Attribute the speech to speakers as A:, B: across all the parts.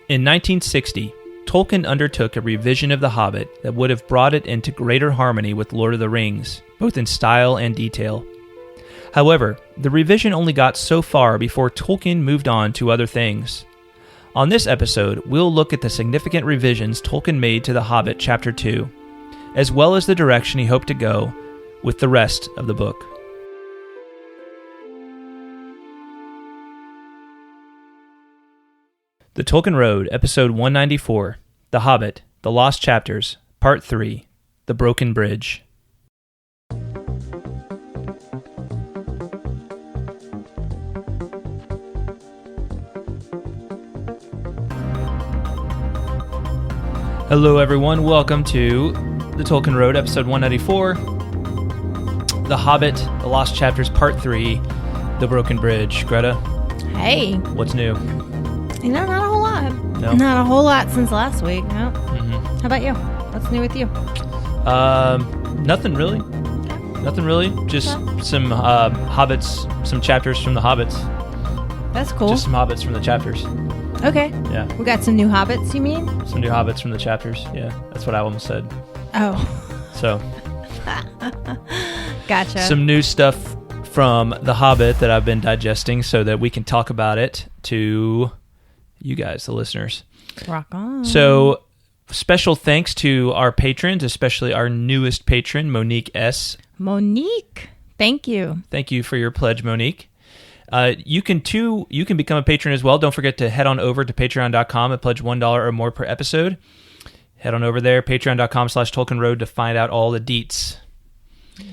A: In 1960, Tolkien undertook a revision of The Hobbit that would have brought it into greater harmony with Lord of the Rings, both in style and detail. However, the revision only got so far before Tolkien moved on to other things. On this episode, we'll look at the significant revisions Tolkien made to The Hobbit Chapter 2, as well as the direction he hoped to go with the rest of the book. The Tolkien Road, Episode 194, The Hobbit, The Lost Chapters, Part 3, The Broken Bridge. Hello everyone, welcome to The Tolkien Road, Episode 194, The Hobbit, The Lost Chapters, Part 3, The Broken Bridge. Greta?
B: Hey.
A: What's new?
B: You know, not a whole lot.
A: No?
B: Not a whole lot since last week, no.
A: Mm-hmm.
B: How about you? What's new with you?
A: Nothing really. Nothing really. Just some Hobbits, some chapters from the Hobbits.
B: That's cool.
A: Just some Hobbits from the chapters.
B: Okay.
A: Yeah.
B: We got some new Hobbits, you mean?
A: Some new Hobbits from the chapters. Yeah, that's what I almost said.
B: Oh.
A: So.
B: Gotcha.
A: Some new stuff from The Hobbit that I've been digesting so that we can talk about it to you guys, the listeners.
B: Rock on.
A: So, special thanks to our patrons, especially our newest patron, Monique S.
B: Monique, thank you.
A: Thank you for your pledge, Monique. You can become a patron as well. Don't forget to head on over to patreon.com and pledge $1 or more per episode. Head on over there, patreon.com/Tolkien Road to find out all the deets.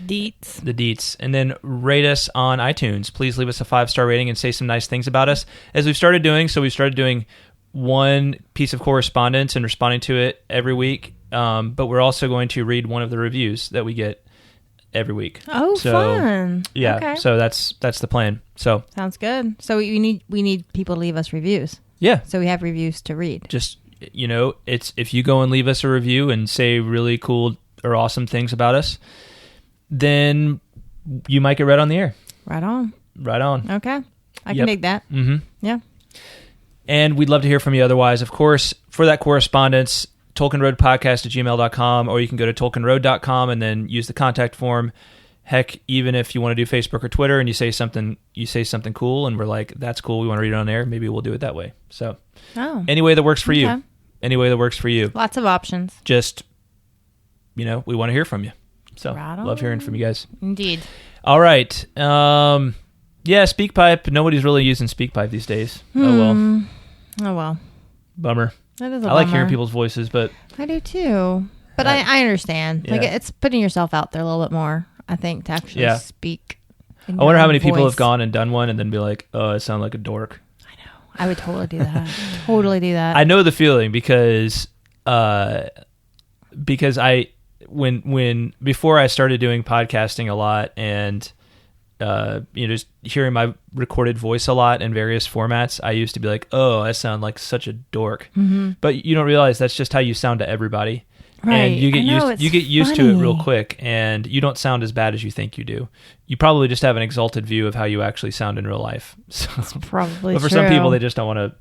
A: The deets. And then rate us on iTunes. Please leave us a 5-star rating and say some nice things about us. As we've started doing, we've started doing one piece of correspondence and responding to it every week. But we're also going to read one of the reviews that we get every week.
B: Oh, so, fun.
A: Yeah.
B: Okay.
A: So that's the plan. So
B: sounds good. So we need people to leave us reviews.
A: Yeah.
B: So we have reviews to read.
A: Just, it's if you go and leave us a review and say really cool or awesome things about us, then you might get read on the air. Right on.
B: Okay. I can dig that.
A: Mm-hmm.
B: Yeah.
A: And we'd love to hear from you otherwise. Of course, for that correspondence, TolkienRoadPodcast@gmail.com, or you can go to TolkienRoad.com and then use the contact form. Heck, even if you want to do Facebook or Twitter and you say something cool and we're like, that's cool, we want to read it on air, maybe we'll do it that way. So any way that works for you. Any way that works for you.
B: Lots of options.
A: Just, we want to hear from you. So, love hearing from you guys.
B: Indeed.
A: All right. SpeakPipe. Nobody's really using SpeakPipe these days. Oh, well. Bummer.
B: That is a
A: I like hearing people's voices, but...
B: I do, too. But I understand. Yeah. Like, it's putting yourself out there a little bit more, I think, to actually speak.
A: I wonder how many people have gone and done one and then be like, oh, I sound like a dork.
B: I know. I would totally do that.
A: I know the feeling because when before I started doing podcasting a lot and just hearing my recorded voice a lot in various formats, I used to be like, oh, I sound like such a dork. Mm-hmm. But you don't realize that's just how you sound to everybody. Right. And you get used to it real quick, and you don't sound as bad as you think you do. You probably just have an exalted view of how you actually sound in real life. So,
B: that's probably
A: but for some people, they just don't want to,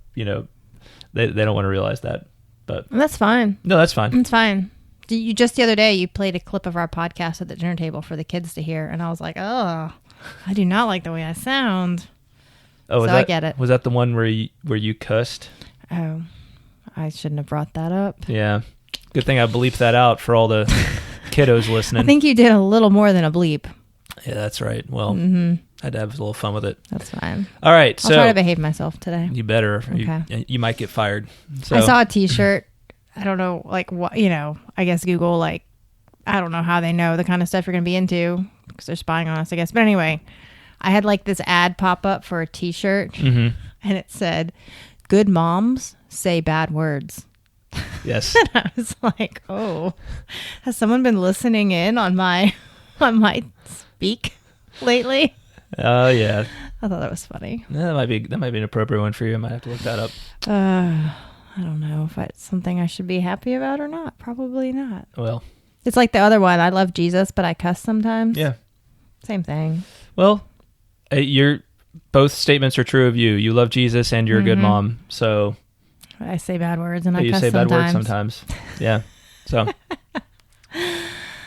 A: they don't want to realize that. But
B: that's fine.
A: No, that's fine.
B: It's fine. You just the other day, you played a clip of our podcast at the dinner table for the kids to hear, and I was like, oh, I do not like the way I sound.
A: Oh,
B: I get it.
A: Was that the one where you cussed?
B: Oh, I shouldn't have brought that up.
A: Yeah. Good thing I bleeped that out for all the kiddos listening.
B: I think you did a little more than a bleep.
A: Yeah, that's right. Well, I had to have a little fun with it.
B: That's fine.
A: All right.
B: I'll try to behave myself today.
A: You better.
B: Okay.
A: You might get fired. So.
B: I saw a t-shirt. I don't know, like, what, I guess Google, like, I don't know how they know the kind of stuff you're going to be into because they're spying on us, I guess. But anyway, I had, like, this ad pop up for a t-shirt, and it said, "Good moms say bad words."
A: Yes.
B: And I was like, oh, has someone been listening in on my speak lately?
A: Oh, yeah.
B: I thought that was funny.
A: Yeah, that might be an appropriate one for you. I might have to look that up.
B: I don't know if it's something I should be happy about or not. Probably not.
A: Well,
B: it's like the other one. I love Jesus, but I cuss sometimes.
A: Yeah.
B: Same thing.
A: Well, both statements are true of you. You love Jesus and you're a good mom. So
B: I say bad words and I
A: You
B: cuss
A: say bad
B: sometimes.
A: words sometimes. Yeah. So,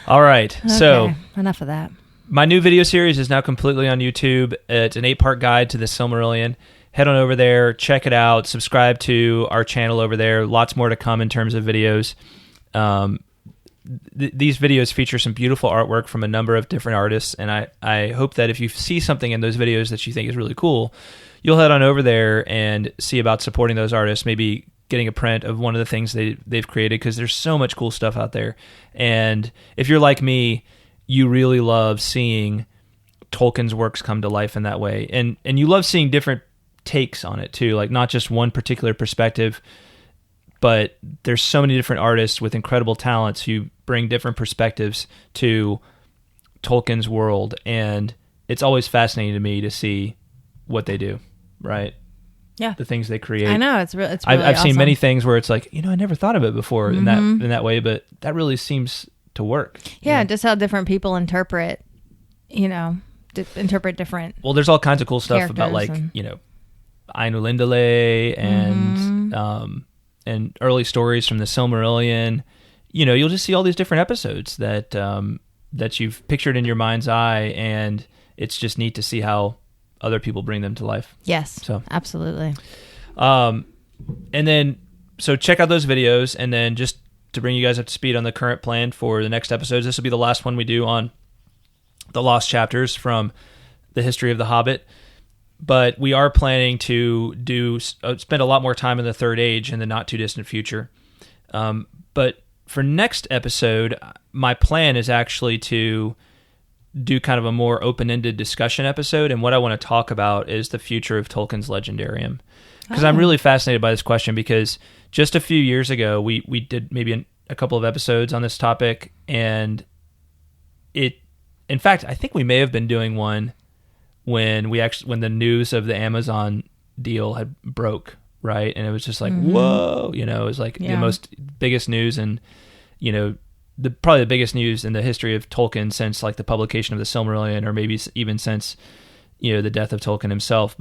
A: all right. So,
B: Okay, enough of that.
A: my new video series is now completely on YouTube. It's an 8-part guide to the Silmarillion. Head on over there, check it out, subscribe to our channel over there. Lots more to come in terms of videos. These videos feature some beautiful artwork from a number of different artists, and I hope that if you see something in those videos that you think is really cool, you'll head on over there and see about supporting those artists, maybe getting a print of one of the things they've created, because there's so much cool stuff out there. And if you're like me, you really love seeing Tolkien's works come to life in that way. And you love seeing different takes on it too, like not just one particular perspective, but there's so many different artists with incredible talents who bring different perspectives to Tolkien's world. And it's always fascinating to me to see what they do, right?
B: Yeah.
A: The things they create.
B: I know, it's really
A: I've seen
B: awesome.
A: many things where it's like, I never thought of it before in that way, but that really seems to work.
B: Yeah, just how different people interpret different.
A: Well, there's all kinds of cool stuff about
B: characters
A: Ainulindale and early stories from the Silmarillion. You'll just see all these different episodes that you've pictured in your mind's eye, and it's just neat to see how other people bring them to life.
B: Yes,
A: So
B: absolutely.
A: and then so check out those videos, and then just to bring you guys up to speed on the current plan for the next episodes, this will be the last one we do on the lost chapters from the history of the Hobbit. But we are planning to spend a lot more time in the Third Age in the not too distant future. But for next episode, my plan is actually to do kind of a more open-ended discussion episode, and what I want to talk about is the future of Tolkien's Legendarium. Because I'm really fascinated by this question, because just a few years ago, we did maybe a couple of episodes on this topic, and in fact, I think we may have been doing one when the news of the Amazon deal had broke, right? And it was just like, whoa, it was like the most biggest news, and probably the biggest news in the history of Tolkien since like the publication of the Silmarillion, or maybe even since the death of Tolkien himself,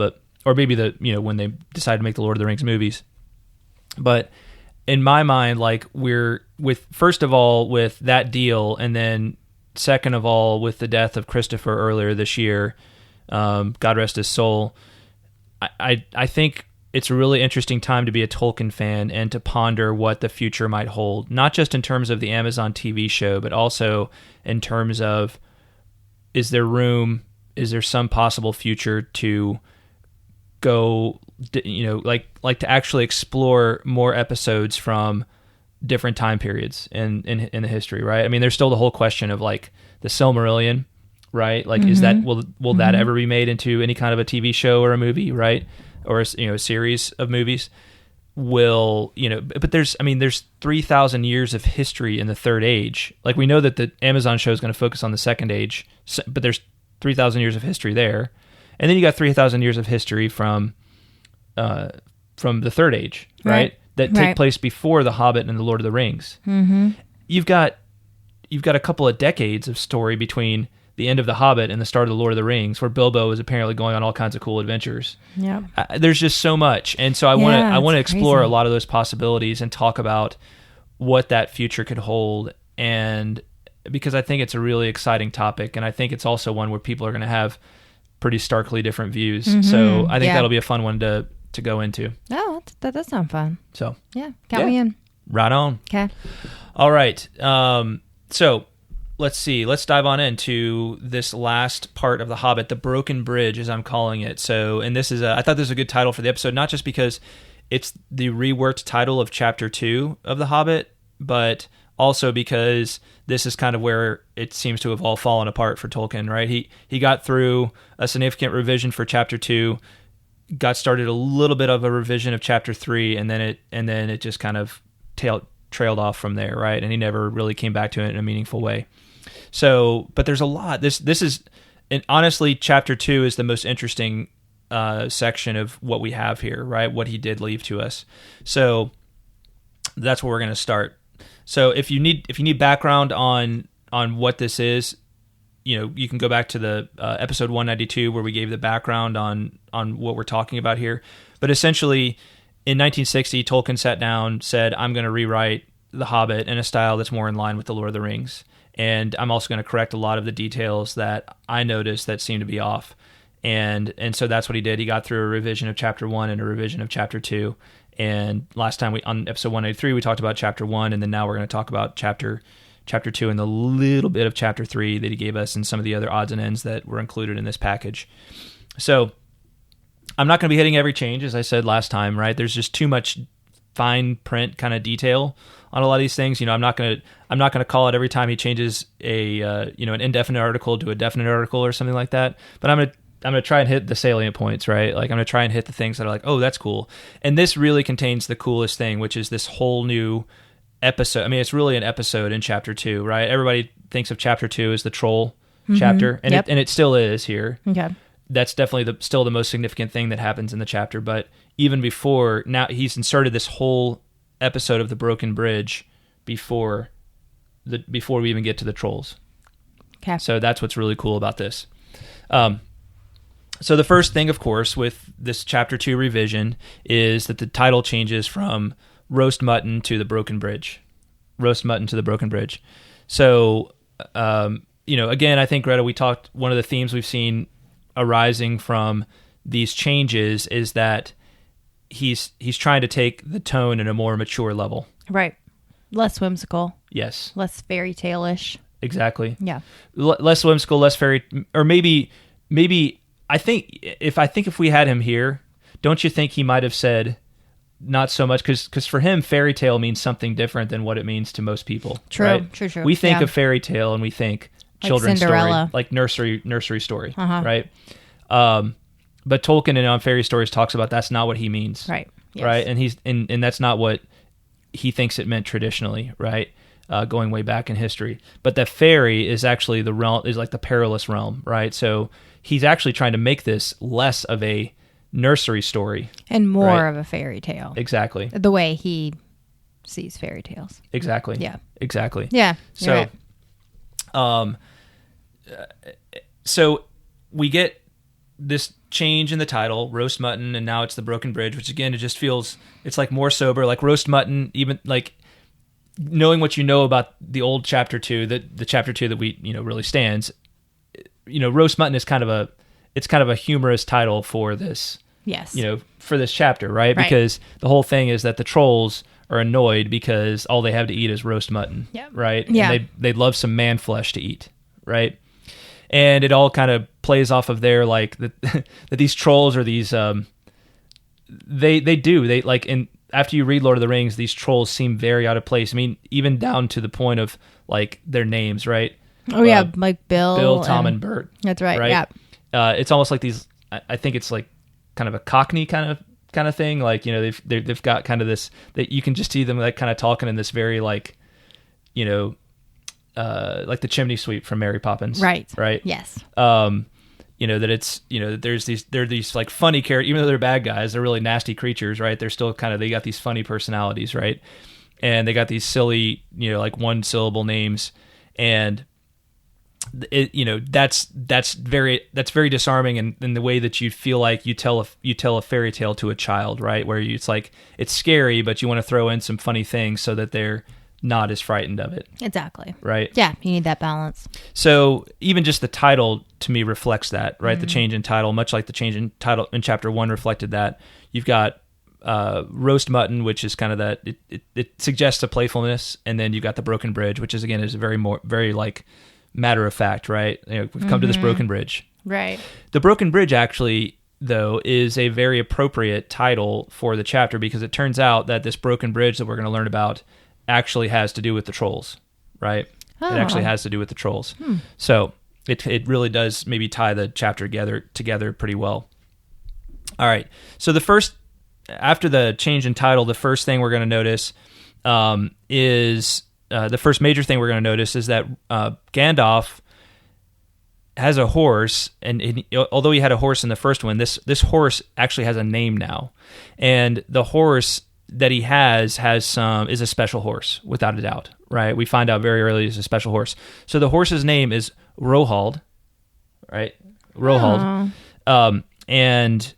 A: or maybe when they decided to make the Lord of the Rings movies. But in my mind, like first of all with that deal, and then second of all with the death of Christopher earlier this year, God rest his soul, I think it's a really interesting time to be a Tolkien fan and to ponder what the future might hold, not just in terms of the Amazon TV show, but also in terms of, is there some possible future to go, like to actually explore more episodes from different time periods in the history, right? I mean, there's still the whole question of like the Silmarillion, right? Like, is that, will that ever be made into any kind of a TV show or a movie, right? Or a series of movies? But there's 3,000 years of history in the Third Age. Like, we know that the Amazon show is going to focus on the Second Age, but there's 3,000 years of history there. And then you got 3,000 years of history from the Third Age, right? That take place before The Hobbit and The Lord of the Rings. Mm-hmm. You've got a couple of decades of story between the end of The Hobbit and the start of The Lord of the Rings, where Bilbo is apparently going on all kinds of cool adventures. Yeah, there's just so much, and so I want to explore a lot of those possibilities and talk about what that future could hold. And because I think it's a really exciting topic, and I think it's also one where people are going to have pretty starkly different views. Mm-hmm. So I think that'll be a fun one to go into.
B: Oh, that does sound fun.
A: So
B: count me in.
A: Right on.
B: Okay.
A: All right. So let's see. Let's dive on into this last part of The Hobbit, the Broken Bridge, as I'm calling it. So, and this is I thought this was a good title for the episode, not just because it's the reworked title of Chapter 2 of The Hobbit, but also because this is kind of where it seems to have all fallen apart for Tolkien, right? He got through a significant revision for Chapter 2, got started a little bit of a revision of Chapter 3, and then it just kind of trailed off from there, right? And he never really came back to it in a meaningful way. So, but there's a lot. This is, and honestly, Chapter 2 is the most interesting section of what we have here, right? What he did leave to us. So that's where we're going to start. So if you need background on what this is, you can go back to the episode 192 where we gave the background on what we're talking about here. But essentially, in 1960, Tolkien sat down, said, I'm going to rewrite The Hobbit in a style that's more in line with The Lord of the Rings. And I'm also going to correct a lot of the details that I noticed that seemed to be off. And so that's what he did. He got through a revision of Chapter 1 and a revision of Chapter 2. And last time on episode 183, we talked about Chapter 1, and then now we're going to talk about Chapter 2 and the little bit of Chapter 3 that he gave us and some of the other odds and ends that were included in this package. So I'm not going to be hitting every change, as I said last time, right? There's just too much fine print kind of detail on a lot of these things. I'm not going to call it every time he changes an indefinite article to a definite article or something like that. But I'm going to try and hit the salient points, right? Like I'm going to try and hit the things that are like, oh, that's cool. And this really contains the coolest thing, which is this whole new episode. I mean, it's really an episode in Chapter 2, right? Everybody thinks of Chapter 2 as the troll chapter, and it still is here.
B: Okay.
A: That's definitely still the most significant thing that happens in the chapter. But even before, now he's inserted this whole episode of the Broken Bridge before we even get to the trolls.
B: Okay.
A: So that's what's really cool about this. So the first thing, of course, with this Chapter 2 revision is that the title changes from Roast Mutton to the Broken Bridge. Roast Mutton to the Broken Bridge. So, again, I think, Greta, one of the themes we've seen arising from these changes is that he's trying to take the tone at a more mature level.
B: Right. Less whimsical.
A: Yes.
B: Less fairy tale-ish.
A: Exactly.
B: Yeah.
A: Less whimsical, less fairy, or maybe I think if we had him here, don't you think he might have said not so much, because for him fairy tale means something different than what it means to most people.
B: True.
A: Right?
B: True.
A: We think of fairy tale and we think children's
B: Cinderella.
A: story, like nursery story, right? But Tolkien in On Fairy Stories talks about that's not what he means,
B: right? Yes.
A: Right, and that's not what he thinks it meant traditionally, right? Going way back in history, but the fairy is actually the realm, is like the perilous realm, right? So he's actually trying to make this less of a nursery story
B: and more of a fairy tale.
A: Exactly,
B: the way he sees fairy tales.
A: Exactly.
B: Yeah.
A: Exactly.
B: Yeah.
A: So,
B: right.
A: So we get this change in the title, Roast Mutton, and now it's the Broken Bridge, which again, it just feels, it's like more sober, like Roast Mutton, even like knowing what you know about the old Chapter 2, the Chapter 2 that we, really stands, Roast Mutton is kind of a humorous title for this,
B: yes,
A: for this chapter, right? Because the whole thing is that the trolls are annoyed because all they have to eat is roast mutton, right?
B: Yeah.
A: And they'd love some man flesh to eat, right? And it all kind of plays off of their, like, that these trolls are these, they like, in after you read Lord of the Rings, these trolls seem very out of place. I mean, even down to the point of, like, their names, right?
B: Oh, yeah, like Bill,
A: Tom, and Bert.
B: That's right, yeah.
A: It's almost like these, I think it's like kind of a Cockney kind of thing. Like, they've got kind of this, that you can just see them like kind of talking in this very like, like the chimney sweep from Mary Poppins. Right.
B: Yes.
A: That it's, that they're these like funny characters, even though they're bad guys, they're really nasty creatures, right? They're still they got these funny personalities, right? And they got these silly, like one syllable names, and that's very disarming in the way that you feel like you tell a fairy tale to a child, right? Where it's like, it's scary, but you want to throw in some funny things so that they're not as frightened of it.
B: Exactly.
A: Right?
B: Yeah, you need that balance.
A: So even just the title to me reflects that, right? Mm-hmm. The change in title, much like the change in title in Chapter 1 reflected that. You've got Roast Mutton, which is kind of that, it suggests a playfulness, and then you've got the Broken Bridge, which is, again, is very like matter of fact, right? We've come to this Broken Bridge.
B: Right.
A: The Broken Bridge, actually, though, is a very appropriate title for the chapter, because it turns out that this Broken Bridge that we're going to learn about actually has to do with the trolls, right? Oh. It actually has to do with the trolls. So it really does maybe tie the chapter together pretty well. All right. So after the change in title, the first thing we're going to notice is the first major thing we're going to notice is that Gandalf has a horse, and although he had a horse in the first one, this horse actually has a name now, and the horse that he has is a special horse, without a doubt, right? We find out very early it's a special horse. So the horse's name is Rohald, right? Rohald.
B: Oh.
A: And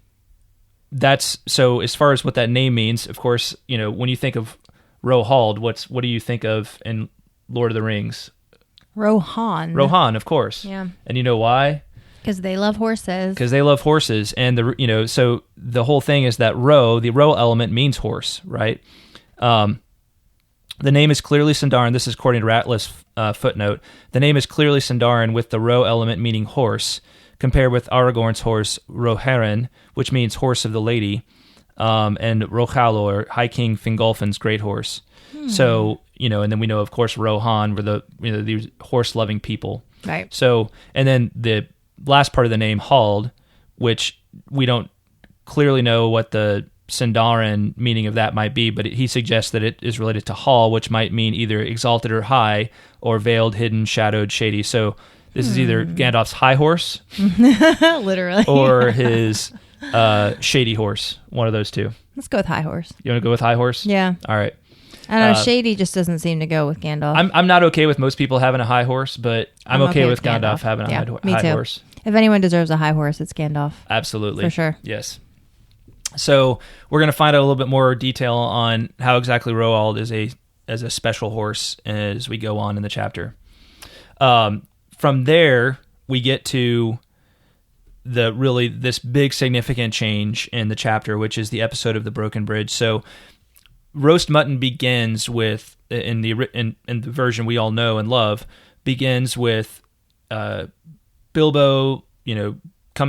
A: that's so. As far as what that name means, of course, when you think of Rohald, what do you think of in Lord of the Rings?
B: Rohan.
A: Rohan, of course.
B: Yeah.
A: And you know why?
B: Because they love horses.
A: Because they love horses, and so the whole thing is that the ro element means horse, right? The name is clearly Sindarin. This is according to Ratliff's footnote. The name is clearly Sindarin with the ro element meaning horse, compared with Aragorn's horse Rohirrim, which means horse of the lady, and Rohalor, High King Fingolfin's great horse. So and then we know, of course, Rohan were these horse-loving people.
B: Right.
A: So, and then the last part of the name, Hald, which we don't clearly know what the Sindarin meaning of that might be, but he suggests that it is related to Hall, which might mean either exalted or high, or veiled, hidden, shadowed, shady. So this is either Gandalf's high horse,
B: literally,
A: or his shady horse. One of those two.
B: Let's go with high horse.
A: You want to go with high horse?
B: Yeah.
A: All right.
B: I don't know. Shady just doesn't seem to go with Gandalf.
A: I'm not okay with most people having a high horse, but I'm okay with Gandalf having a high horse.
B: If anyone deserves a high horse, it's Gandalf.
A: Absolutely.
B: For sure.
A: Yes. So we're going to find out a little bit more detail on how exactly Roald is a special horse as we go on in the chapter. From there, we get to this big significant change in the chapter, which is the episode of the Broken Bridge. So Roast Mutton begins with, in the version we all know and love, begins with Bilbo,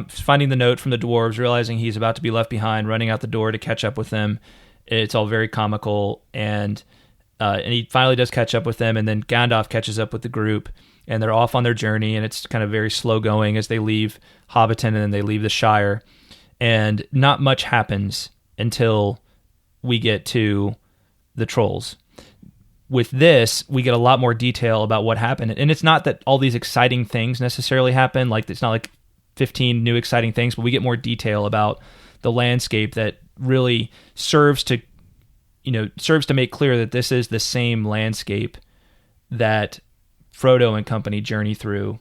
A: finding the note from the dwarves, realizing he's about to be left behind, running out the door to catch up with them. It's all very comical, and he finally does catch up with them, and then Gandalf catches up with the group, and they're off on their journey, and it's kind of very slow going as they leave Hobbiton and then they leave the Shire, and not much happens until we get to the trolls. With this, we get a lot more detail about what happened, and it's not that all these exciting things necessarily happen, like it's not like 15 new exciting things, but we get more detail about the landscape that really serves to make clear that this is the same landscape that Frodo and company journey through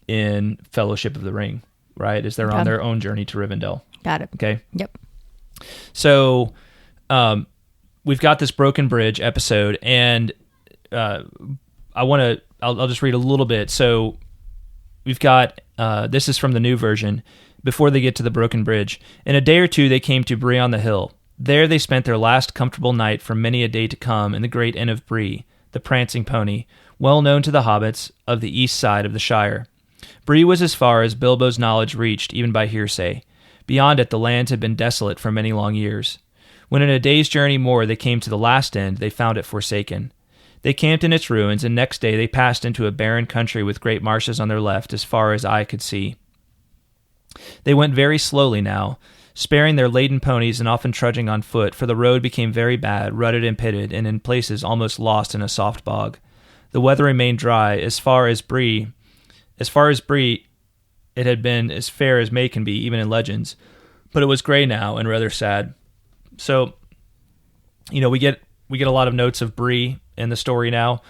A: in Fellowship of the Ring, right? As they're on their own journey to Rivendell.
B: Got it.
A: Okay.
B: Yep.
A: So, we've got this Broken Bridge episode, and I'll just read a little bit. So we've got, this is from the new version, before they get to the Broken Bridge. In a day or two, they came to Bree on the Hill. There they spent their last comfortable night for many a day to come in the great inn of Bree, the prancing pony, well known to the hobbits of the east side of the Shire. Bree was as far as Bilbo's knowledge reached, even by hearsay. Beyond it, the lands had been desolate for many long years. When in a day's journey more they came to the last end, they found it forsaken. They camped in its ruins, and next day they passed into a barren country with great marshes on their left as far as eye could see. They went very slowly now, sparing their laden ponies and often trudging on foot, for the road became very bad, rutted and pitted, and in places almost lost in a soft bog. The weather remained dry. As far as Bree, it had been as fair as May can be, even in legends, but it was gray now and rather sad. So, we get a lot of notes of Bree in the story now.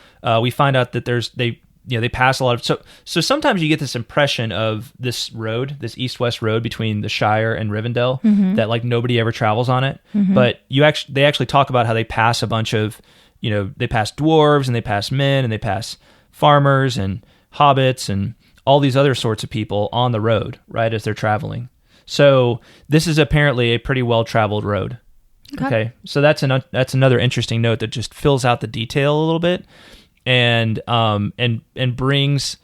A: We find out that they pass a lot of, so sometimes you get this impression of this road, this east-west road between the Shire and Rivendell, that like nobody ever travels on it. But they actually talk about how they pass a bunch of, they pass dwarves and they pass men and they pass farmers and hobbits and all these other sorts of people on the road, right, as they're traveling. So this is apparently a pretty well-traveled road. Okay. So that's another interesting note that just fills out the detail a little bit, and brings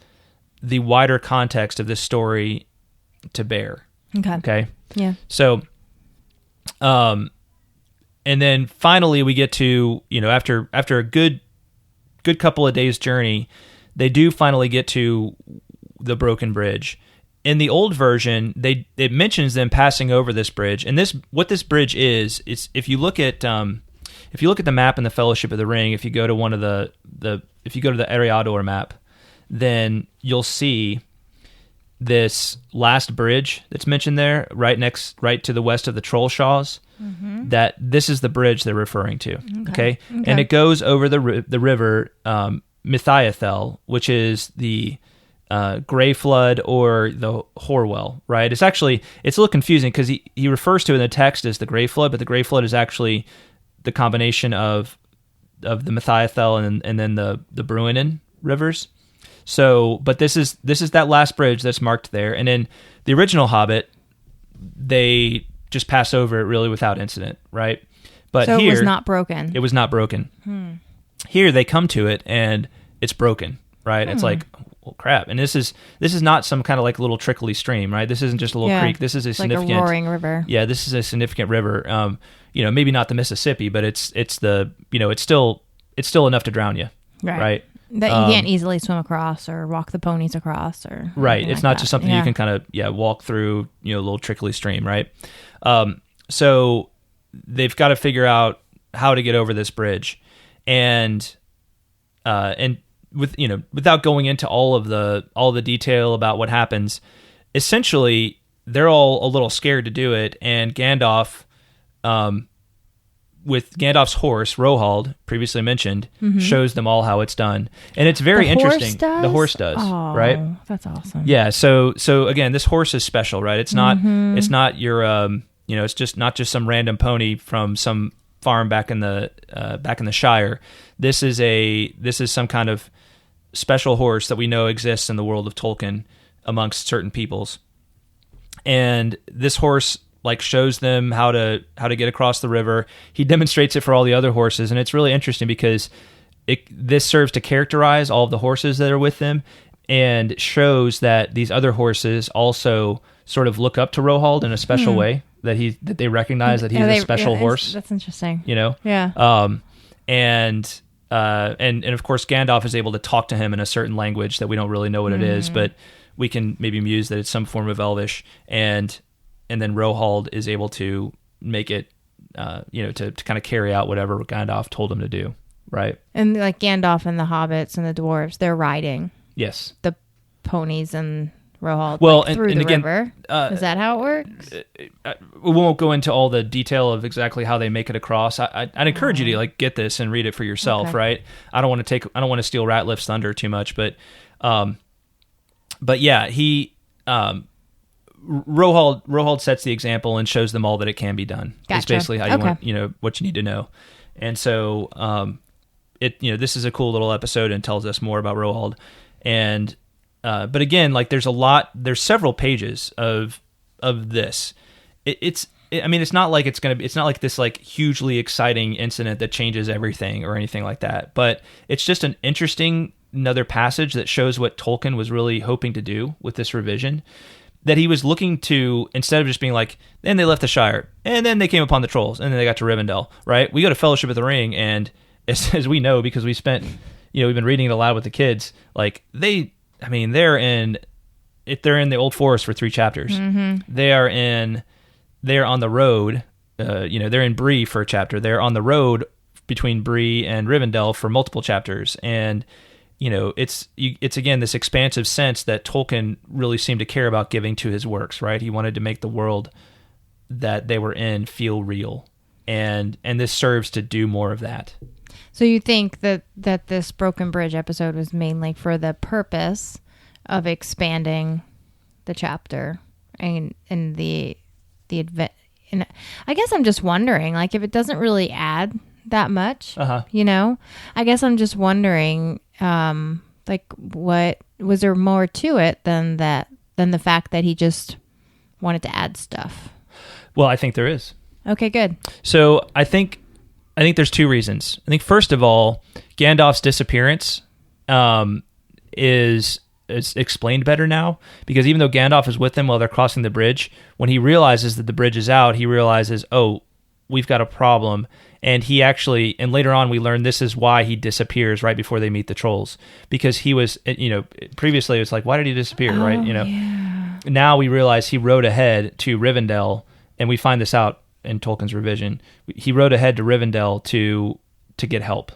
A: the wider context of this story to bear. Okay.
B: Yeah.
A: So, and then finally we get to, after a good couple of days journey, they do finally get to the Broken Bridge. In the old version, it mentions them passing over this bridge, and what this bridge is if you look at the map in the Fellowship of the Ring, if you go to if you go to the Eriador map, then you'll see this last bridge that's mentioned there, right to the west of the Trollshaws. That this is the bridge they're referring to. Okay? And it goes over the river Mithiathel, which is the Grey Flood or the Horwell, right? It's a little confusing because he refers to it in the text as the Grey Flood, but the Grey Flood is actually the combination of the Methiathel and then the Bruinen rivers. So, but this is that last bridge that's marked there, and in the original Hobbit, they just pass over it really without incident, right? But
B: so
A: here,
B: it was not broken.
A: It was not broken. Here they come to it and it's broken, right? It's like, well, crap. And this is not some kind of like little trickly stream, right? This isn't just a little creek. This is a significant,
B: like a roaring river.
A: Yeah, this is a significant river. Maybe not the Mississippi, but it's still enough to drown you, right?
B: That you can't easily swim across or walk the ponies across, or
A: right. It's
B: like
A: not
B: that.
A: just something you can kind of walk through, a little trickly stream, right? So they've got to figure out how to get over this bridge, and with without going into all the detail about what happens, essentially they're all a little scared to do it, and Gandalf, with Gandalf's horse, Rohald, previously mentioned, shows them all how it's done. And it's very interesting. The horse does, right?
B: That's awesome.
A: Yeah, so again, this horse is special, right? It's not your it's just not just some random pony from some farm back in the Shire. This is some kind of special horse that we know exists in the world of Tolkien amongst certain peoples. And this horse shows them how to get across the river. He demonstrates it for all the other horses, and it's really interesting because this serves to characterize all of the horses that are with them, and shows that these other horses also sort of look up to Rohald in a special way, that they recognize that he's a special horse.
B: That's interesting.
A: Yeah. And of course Gandalf is able to talk to him in a certain language that we don't really know what it is, but we can maybe muse that it's some form of Elvish, and then Rohald is able to make it, to kind of carry out whatever Gandalf told him to do, right?
B: And like Gandalf and the hobbits and the dwarves, they're riding.
A: Yes.
B: The ponies and Rohald through the river. Is that how it works?
A: We won't go into all the detail of exactly how they make it across. I'd encourage you to get this and read it for yourself, right? I don't want to steal Ratliff's thunder too much, but yeah, he. Rohald sets the example and shows them all that it can be done.
B: Gotcha.
A: It's basically how you want, what you need to know. And so, this is a cool little episode and tells us more about Rohald. And, but again, there's several pages of this. It's not like it's not like this hugely exciting incident that changes everything or anything like that. But it's just an interesting another passage that shows what Tolkien was really hoping to do with this revision. That he was looking to, instead of just being then they left the Shire, and then they came upon the Trolls, and then they got to Rivendell, right? We go to Fellowship of the Ring, and as we know, because we spent, we've been reading it aloud with the kids, they're in the Old Forest for 3 chapters. Mm-hmm. They're on the road, they're in Bree for a chapter. They're on the road between Bree and Rivendell for multiple chapters, and it's again this expansive sense that Tolkien really seemed to care about giving to his works, right? He wanted to make the world that they were in feel real, and this serves to do more of that.
B: So you think that this Broken Bridge episode was mainly for the purpose of expanding the chapter and the event? And I guess I'm just wondering, if it doesn't really add that much, I guess I'm just wondering, what was there more to it than the fact that he just wanted to add stuff?
A: Well, I think there is.
B: Okay, good.
A: So I think there's 2 reasons. I think first of all, Gandalf's disappearance is explained better now, because even though Gandalf is with them while they're crossing the bridge, when he realizes that the bridge is out, he realizes, oh, we've got a problem. And he actually, and later on we learn this is why he disappears right before they meet the Trolls, because he was, previously it's why did he disappear, right?
B: Yeah.
A: Now we realize he rode ahead to Rivendell, and we find this out in Tolkien's revision. He rode ahead to Rivendell to get help.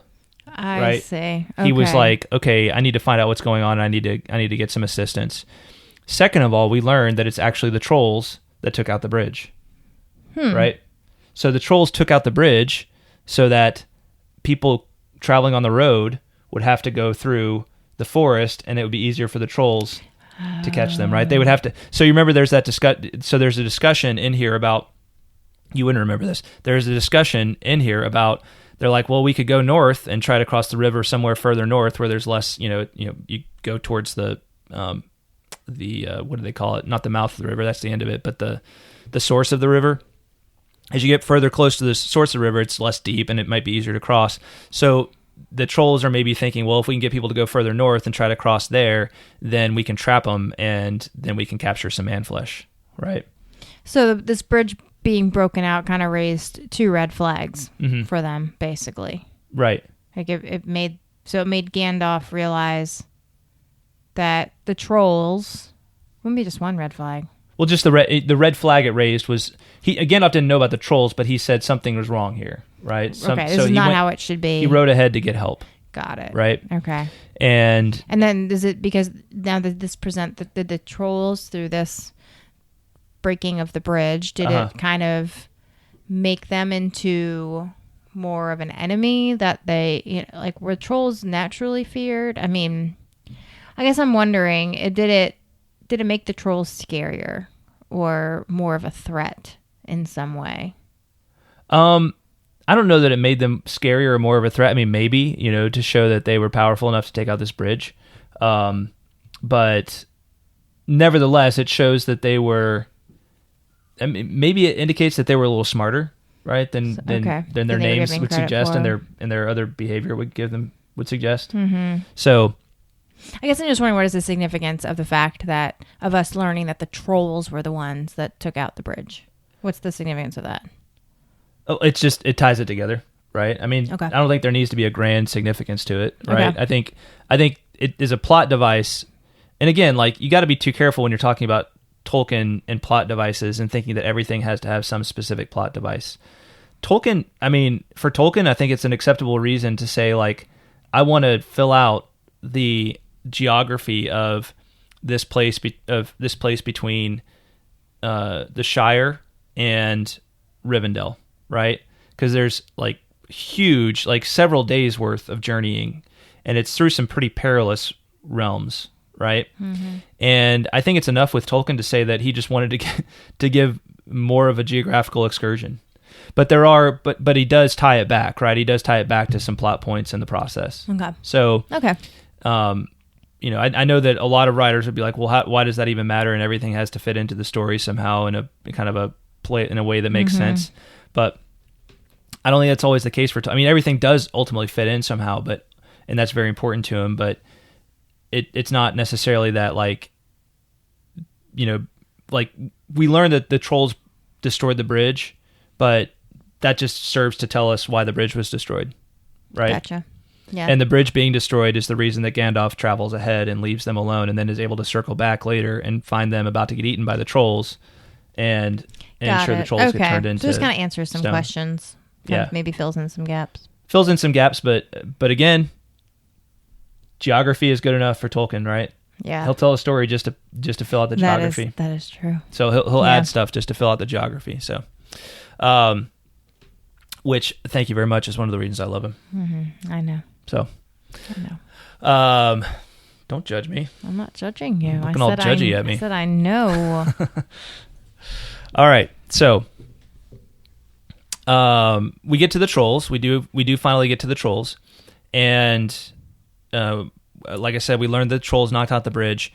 B: I see. Okay.
A: He was okay, I need to find out what's going on. I need to get some assistance. Second of all, we learned that it's actually the Trolls that took out the bridge, right? So the Trolls took out the bridge so that people traveling on the road would have to go through the forest, and it would be easier for the trolls to catch them, right? They would have to. So you remember there's that So there's a discussion in here about. You wouldn't remember this. There's a discussion in here about. They're like, well, we could go north and try to cross the river somewhere further north where there's less. You go towards the what do they call it? Not the mouth of the river. That's the end of it, but the source of the river. As you get further close to the source of the river, it's less deep and it might be easier to cross. So the trolls are maybe thinking, well, if we can get people to go further north and try to cross there, then we can trap them and then we can capture some man flesh, right?
B: So this bridge being broken out kind of raised 2 red flags for them, basically.
A: Right.
B: Like it made Gandalf realize that the trolls wouldn't be just one red flag.
A: Well, just the red flag it raised was Gandalf didn't know about the trolls, but he said something was wrong here, right?
B: This is not how it should be.
A: He rode ahead to get help.
B: Got it.
A: Right.
B: Okay.
A: And
B: then is it because now that this present the trolls through this breaking of the bridge, did it kind of make them into more of an enemy that they like were trolls naturally feared? I mean, I guess I'm wondering, did it make the trolls scarier or more of a threat in some way?
A: I don't know that it made them scarier or more of a threat. I mean, maybe, to show that they were powerful enough to take out this bridge. But nevertheless, it shows that they were, I mean, maybe it indicates that they were a little smarter, right? Than their names would suggest and their other behavior would suggest. Mm-hmm. So
B: I guess I'm just wondering, what is the significance of the fact of us learning that the trolls were the ones that took out the bridge? What's the significance of that?
A: Oh, it ties it together, right? I mean, I don't think there needs to be a grand significance to it, right? Okay. I think it is a plot device. And again, like, you got to be too careful when you're talking about Tolkien and plot devices and thinking that everything has to have some specific plot device. For Tolkien, I think it's an acceptable reason to say, like, I want to fill out the geography of this place between the Shire and Rivendell, right? Because there's like huge, like several days worth of journeying, and it's through some pretty perilous realms, right? Mm-hmm. And I think it's enough with Tolkien to say that he just wanted to give more of a geographical excursion. But but he does tie it back, right? He does tie it back to some plot points in the process.
B: Okay.
A: So, I know that a lot of writers would be like, well, why does that even matter? And everything has to fit into the story somehow in a kind of a play in a way that makes sense. But I don't think that's always the case for. Everything does ultimately fit in somehow, and that's very important to him. But it's not necessarily that like we learned that the trolls destroyed the bridge, but that just serves to tell us why the bridge was destroyed, right?
B: Gotcha. Yeah.
A: And the bridge being destroyed is the reason that Gandalf travels ahead and leaves them alone, and then is able to circle back later and find them about to get eaten by the trolls, and ensure the trolls get turned into.
B: So just kind of answers some questions. Maybe fills in some gaps. But again, geography is good enough for Tolkien, right? Yeah.
A: He'll tell a story just to fill out the geography.
B: That is true.
A: So he'll add stuff just to fill out the geography. So, which, thank you very much, is one of the reasons I love him.
B: Mm-hmm. I know.
A: So,
B: I know.
A: Don't judge me.
B: I'm not judging you.
A: Looking all judgy at me.
B: I said I know.
A: All right. So, we get to the trolls. We do finally get to the trolls, and like I said, we learned the trolls knocked out the bridge.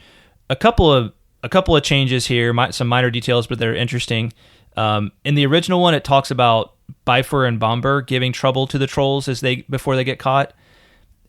A: A couple of changes here, some minor details, but they're interesting. In the original one, it talks about Bifur and Bombur giving trouble to the trolls before they get caught,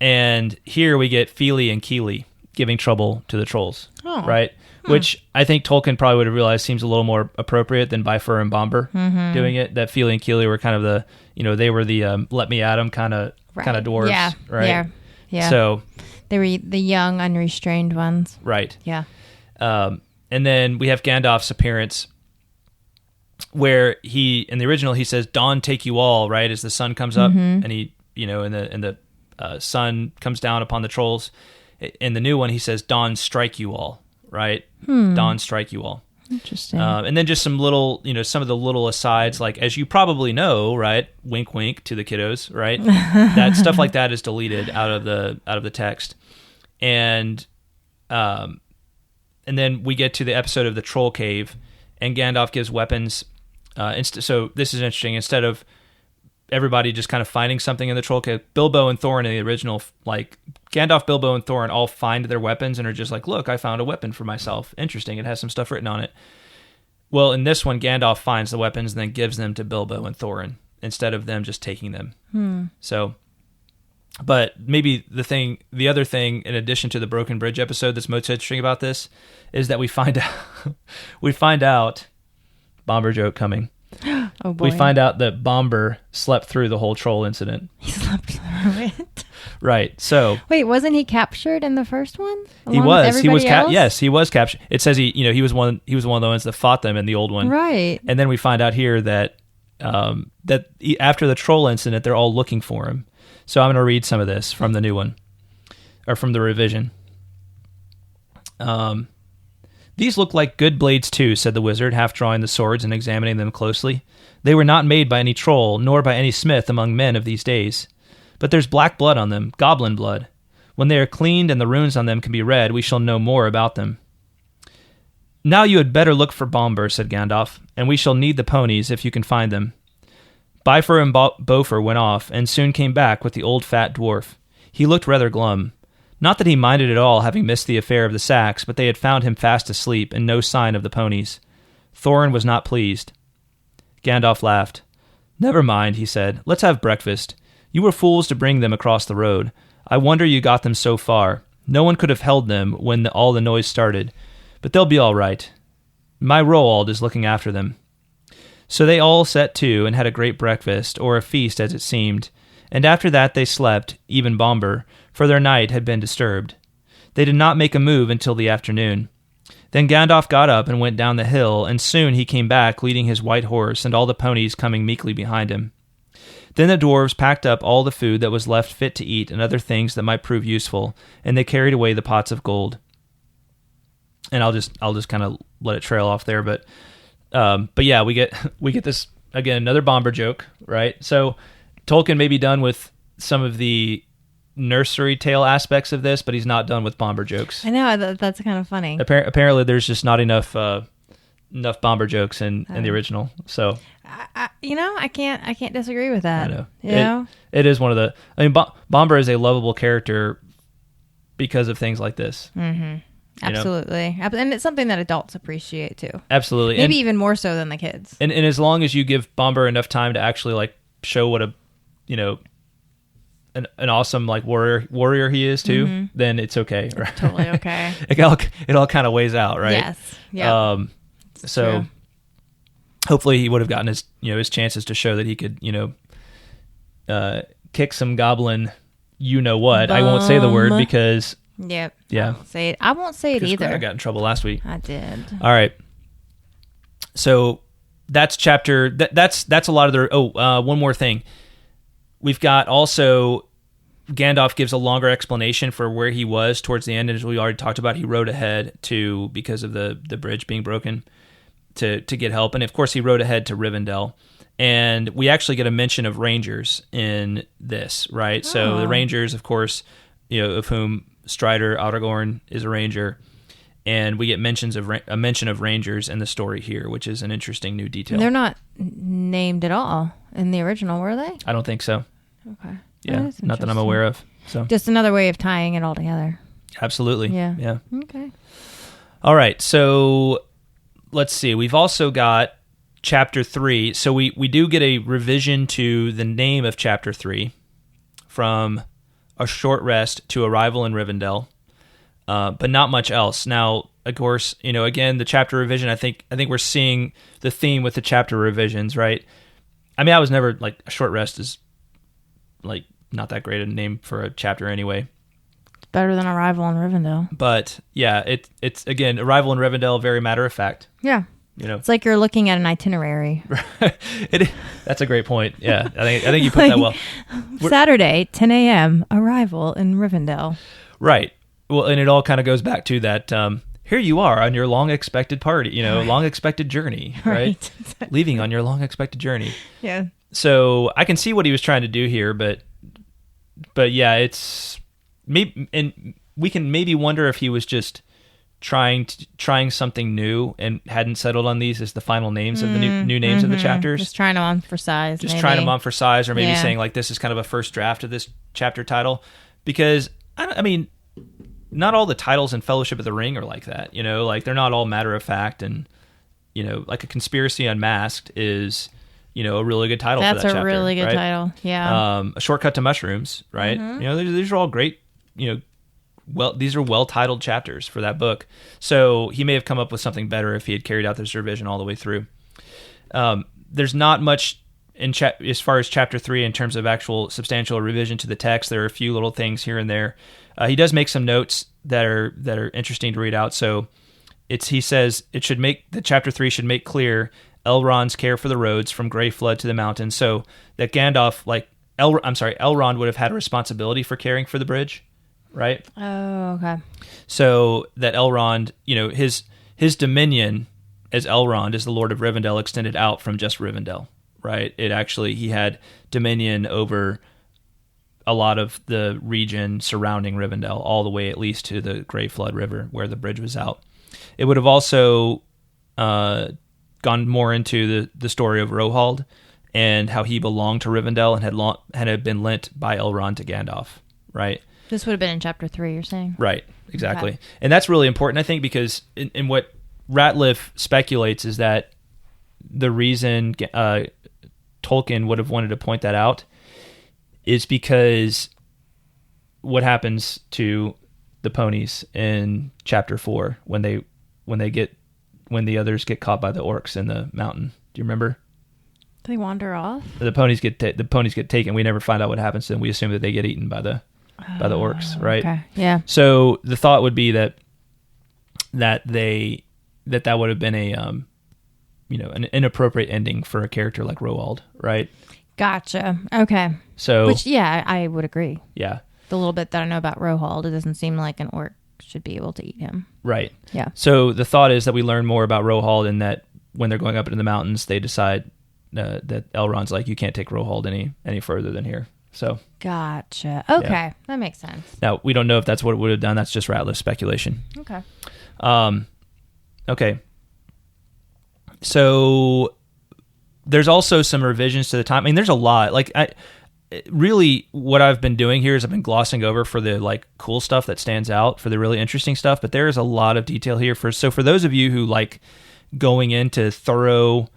A: and here we get Fili and Kili giving trouble to the trolls, right? Which I think Tolkien probably would have realized seems a little more appropriate than Bifur and Bombur doing it. That Fili and Kili were kind of the, they were the let me at 'em kind of dwarves, right?
B: Yeah.
A: So
B: they were the young, unrestrained ones,
A: right?
B: Yeah.
A: And then we have Gandalf's appearance, where in the original he says, "Dawn take you all," right? As the sun comes up, and he, and the sun comes down upon the trolls. In the new one, he says, "Dawn strike you all," right? Dawn strike you all.
B: Interesting.
A: And then just some little, some of the little asides, like, as you probably know, right? Wink, wink to the kiddos, right? That stuff like that is deleted out of the text. and then we get to the episode of the Troll Cave, and Gandalf gives weapons. So this is interesting. Instead of everybody just kind of finding something in the Troll Cave, Bilbo and Thorin in the original, like Gandalf, Bilbo, and Thorin all find their weapons and are just like, look, I found a weapon for myself. Interesting. It has some stuff written on it. Well, in this one, Gandalf finds the weapons and then gives them to Bilbo and Thorin instead of them just taking them. So, but maybe the other thing, in addition to the Broken Bridge episode that's most interesting about this, is that we find out, Bomber joke coming.
B: Oh boy.
A: We find out that Bomber slept through the whole troll incident.
B: He slept through it.
A: Right. So
B: wait, wasn't he captured in the first one?
A: He was.
B: Else?
A: Yes, he was captured. It says he was one of the ones that fought them in the old one.
B: Right.
A: And then we find out here that after the troll incident, they're all looking for him. So I'm going to read some of this from the new one, or from the revision. These look like good blades too, said the wizard, half drawing the swords and examining them closely. They were not made by any troll, nor by any smith among men of these days. But there's black blood on them, goblin blood. When they are cleaned and the runes on them can be read, we shall know more about them. Now you had better look for Bomber, said Gandalf, and we shall need the ponies if you can find them. Bifur and Bofur went off, and soon came back with the old fat dwarf. He looked rather glum. Not that he minded at all, having missed the affair of the sacks, but they had found him fast asleep, and no sign of the ponies. Thorin was not pleased. Gandalf laughed. Never mind, he said. Let's have breakfast. You were fools to bring them across the road. I wonder you got them so far. No one could have held them when all the noise started. But they'll be all right. My Roald is looking after them. So they all set to and had a great breakfast, or a feast as it seemed, and after that they slept, even Bomber, for their night had been disturbed. They did not make a move until the afternoon. Then Gandalf got up and went down the hill, and soon he came back leading his white horse and all the ponies coming meekly behind him. Then the dwarves packed up all the food that was left fit to eat and other things that might prove useful, and they carried away the pots of gold. And I'll just kind of let it trail off there, but yeah, we get this again, another Bomber joke, right? So Tolkien may be done with some of the nursery tale aspects of this, but he's not done with Bomber jokes.
B: I know, that's kind of funny.
A: Apparently, there's just not enough Bomber jokes in the original. So
B: I can't disagree with that.
A: I know. It is one of the. I mean, Bomber is a lovable character because of things like this.
B: Mm-hmm. Absolutely. And it's something that adults appreciate too.
A: Absolutely.
B: Maybe even more so than the kids.
A: And as long as you give Bomber enough time to actually like show what an awesome like warrior he is too, then it's okay. Right?
B: It's totally okay.
A: it all kind of weighs out, right?
B: Yes. Yeah.
A: So
B: true.
A: Hopefully he would have gotten his chances to show that he could, kick some goblin, I won't say the word because
B: Yep.
A: Yeah.
B: I won't say it either.
A: I got in trouble last week.
B: I did.
A: All right. So that's chapter. That's a lot of the. One more thing. We've got also Gandalf gives a longer explanation for where he was towards the end, and as we already talked about, he rode ahead because of the bridge being broken to get help, and of course he rode ahead to Rivendell. And we actually get a mention of rangers in this, right? Oh. So the rangers, of course, of whom Strider Aragorn is a ranger, and we get a mention of rangers in the story here, which is an interesting new detail.
B: They're not named at all in the original, were they?
A: I don't think so.
B: Okay.
A: Yeah, not that I'm aware of. So
B: just another way of tying it all together.
A: Absolutely.
B: Yeah.
A: Yeah.
B: Okay.
A: All right. So let's see. We've also got Chapter 3. So we do get a revision to the name of Chapter 3 from A Short Rest to Arrival in Rivendell, but not much else. Now, of course, again, the chapter revision, I think we're seeing the theme with the chapter revisions, right? I mean, I was never, like, A Short Rest is, like, not that great a name for a chapter anyway.
B: It's better than Arrival in Rivendell.
A: But, yeah, it's again, Arrival in Rivendell, very matter of fact.
B: Yeah. It's like you're looking at an itinerary.
A: That's a great point. Yeah, I think you put that well.
B: Saturday, 10 a.m., Arrival in Rivendell.
A: Right. Well, and it all kind of goes back to that, here you are on your long-expected party, long-expected journey, right? Leaving on your long-expected journey.
B: Yeah.
A: So I can see what he was trying to do here, but yeah, it's maybe, and we can maybe wonder if he was just trying something new and hadn't settled on these as the final names of the new names of the chapters.
B: Just trying to emphasize.
A: Trying to emphasize, or maybe saying like this is kind of a first draft of this chapter title, because I mean, not all the titles in Fellowship of the Ring are like that. You know, like they're not all matter of fact, and you know, like A Conspiracy Unmasked is, you know, a really good title.
B: That's
A: for that chapter,
B: a really good
A: right?
B: title. Yeah.
A: A Shortcut to Mushrooms, right? You know, these are all great. You know. Well, these are well-titled chapters for that book. So he may have come up with something better if he had carried out this revision all the way through. There's not much as far as chapter 3 in terms of actual substantial revision to the text. There are a few little things here and there. He does make some notes that are interesting to read out. So he says the chapter 3 should make clear Elrond's care for the roads from Grey Flood to the mountains, so that Gandalf, Elrond would have had a responsibility for caring for the bridge. Right?
B: Oh, okay.
A: So that Elrond, you know, his dominion as Elrond, as the Lord of Rivendell, extended out from just Rivendell, right? He had dominion over a lot of the region surrounding Rivendell, all the way at least to the Grey Flood River where the bridge was out. It would have also gone more into the story of Rohald and how he belonged to Rivendell and had been lent by Elrond to Gandalf, right?
B: This would have been in chapter 3, you're saying?
A: Right, exactly.
B: Okay.
A: And that's really important, I think, because in what Ratliff speculates is that the reason Tolkien would have wanted to point that out is because what happens to the ponies in chapter 4 when the others get caught by the orcs in the mountain. Do you remember?
B: They wander off?
A: The ponies get taken. We never find out what happens to them. We assume that they get eaten by the orcs, right?
B: Okay. Yeah.
A: So the thought would be that would have been an inappropriate ending for a character like Roald, right?
B: Gotcha. Okay.
A: So,
B: which, yeah, I would agree.
A: Yeah.
B: The little bit that I know about Roald, it doesn't seem like an orc should be able to eat him.
A: Right.
B: Yeah.
A: So the thought is that we learn more about Roald, and that when they're going up into the mountains, they decide that Elrond's like, you can't take Roald any further than here. So
B: gotcha. Okay, yeah. That makes sense.
A: Now we don't know if that's what it would have done. That's just Ratliff's speculation.
B: Okay.
A: Okay. So there's also some revisions to the time. I mean, there's a lot. Like really, what I've been doing here is I've been glossing over for the like cool stuff that stands out, for the really interesting stuff. But there is a lot of detail here. For those of you who like going into thorough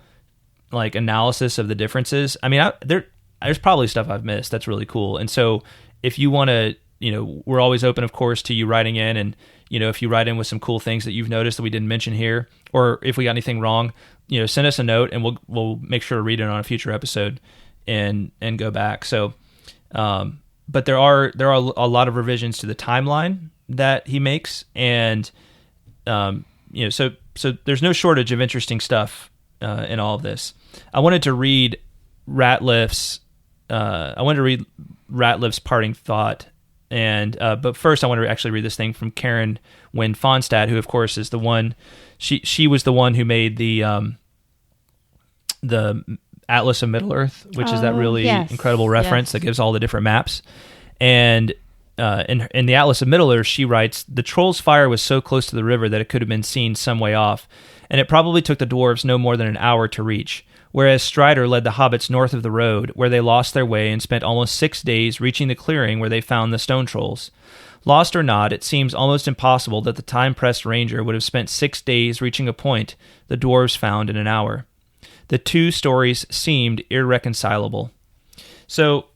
A: like analysis of the differences, I mean, there's probably stuff I've missed that's really cool. And so if you want to, you know, we're always open, of course, to you writing in, and, you know, if you write in with some cool things that you've noticed that we didn't mention here, or if we got anything wrong, you know, send us a note and we'll make sure to read it on a future episode and go back. So, but there are a lot of revisions to the timeline that he makes, and, you know, so there's no shortage of interesting stuff in all of this. I wanted to read Ratliff's parting thought, and but first I want to actually read this thing from Karen Wynne Fonstad, who of course is the one. She was the one who made the Atlas of Middle Earth, which is that really incredible reference that gives all the different maps. And in the Atlas of Middle Earth, she writes, "The troll's fire was so close to the river that it could have been seen some way off, and it probably took the dwarves no more than an hour to reach. Whereas Strider led the hobbits north of the road, where they lost their way and spent almost 6 days reaching the clearing where they found the stone trolls. Lost or not, it seems almost impossible that the time-pressed ranger would have spent 6 days reaching a point the dwarves found in an hour. The two stories seemed irreconcilable." So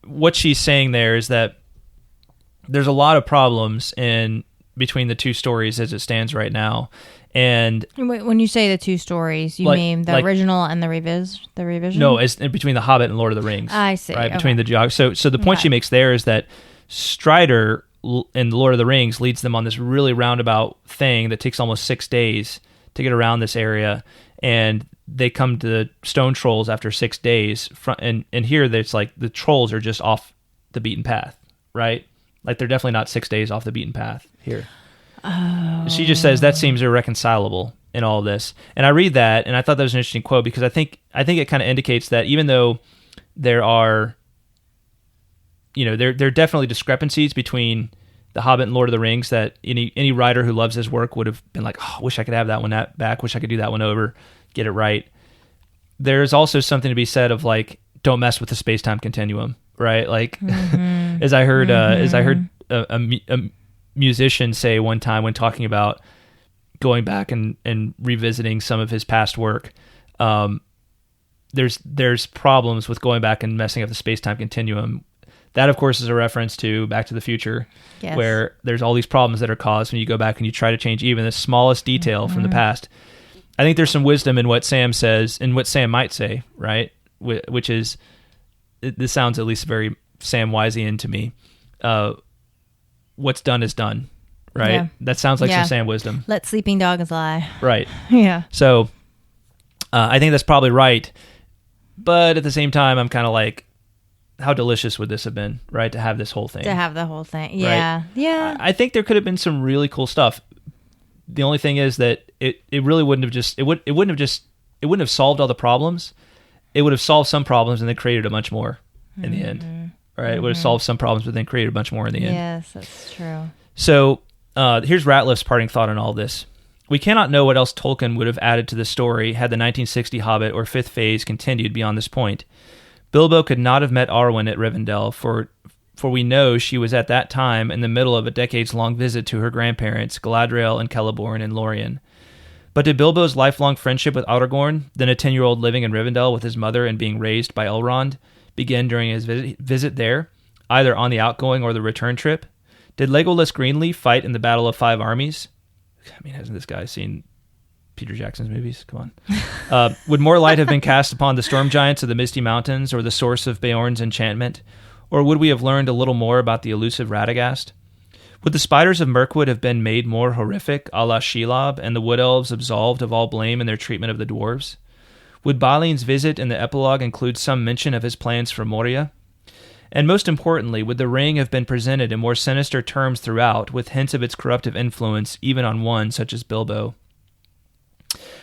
A: what she's saying there is that there's a lot of problems between the two stories as it stands right now. And
B: when you say the two stories, you mean the original and the revision?
A: No, it's between The Hobbit and Lord of the Rings.
B: I see.
A: Right, between the geography. So the point she makes there is that Strider in Lord of the Rings leads them on this really roundabout thing that takes almost 6 days to get around this area, and they come to the stone trolls after 6 days. And here, it's like the trolls are just off the beaten path, right? Like they're definitely not 6 days off the beaten path here. Oh. She just says that seems irreconcilable in all this. And I read that, and I thought that was an interesting quote, because I think it kind of indicates that even though there are, you know, there are definitely discrepancies between The Hobbit and Lord of the Rings that any writer who loves his work would have been like, oh, wish I could have that one back, wish I could do that one over, get it right. There's also something to be said of like, don't mess with the space-time continuum, right? Like, as I heard a musician say one time when talking about going back and revisiting some of his past work, there's problems with going back and messing up the space-time continuum. That, of course, is a reference to Back to the Future, yes, where there's all these problems that are caused when you go back and you try to change even the smallest detail from the past. I think there's some wisdom in what Sam says and what Sam might say, right? Which is, this sounds at least very Sam Wiseian to me. What's done is done, right? Yeah. That sounds like some Sam wisdom.
B: Let sleeping dogs lie.
A: Right.
B: Yeah.
A: So I think that's probably right. But at the same time, I'm kind of like, how delicious would this have been, right? To have this whole thing.
B: To have the whole thing. Yeah. Right? Yeah.
A: I think there could have been some really cool stuff. The only thing is that it really wouldn't have solved all the problems. It would have solved some problems and then created a bunch more in the end. Right? It would have solved some problems but then created a bunch more in the end.
B: Yes, that's true.
A: So here's Ratliff's parting thought on all this. We cannot know what else Tolkien would have added to the story had the 1960 Hobbit or Fifth Phase continued beyond this point. Bilbo could not have met Arwen at Rivendell, for we know she was at that time in the middle of a decades-long visit to her grandparents, Galadriel and Celeborn and Lorien. But did Bilbo's lifelong friendship with Aragorn, then a 10-year-old living in Rivendell with his mother and being raised by Elrond, begin during his visit there, either on the outgoing or the return trip? Did Legolas Greenleaf fight in the Battle of Five Armies? I mean, hasn't this guy seen Peter Jackson's movies? Come on. Would more light have been cast upon the storm giants of the Misty Mountains or the source of Beorn's enchantment? Or would we have learned a little more about the elusive Radagast? Would the spiders of Mirkwood have been made more horrific, a la Shelob, and the wood elves absolved of all blame in their treatment of the dwarves? Would Balin's visit in the epilogue include some mention of his plans for Moria? And most importantly, would the ring have been presented in more sinister terms throughout, with hints of its corruptive influence even on one such as Bilbo?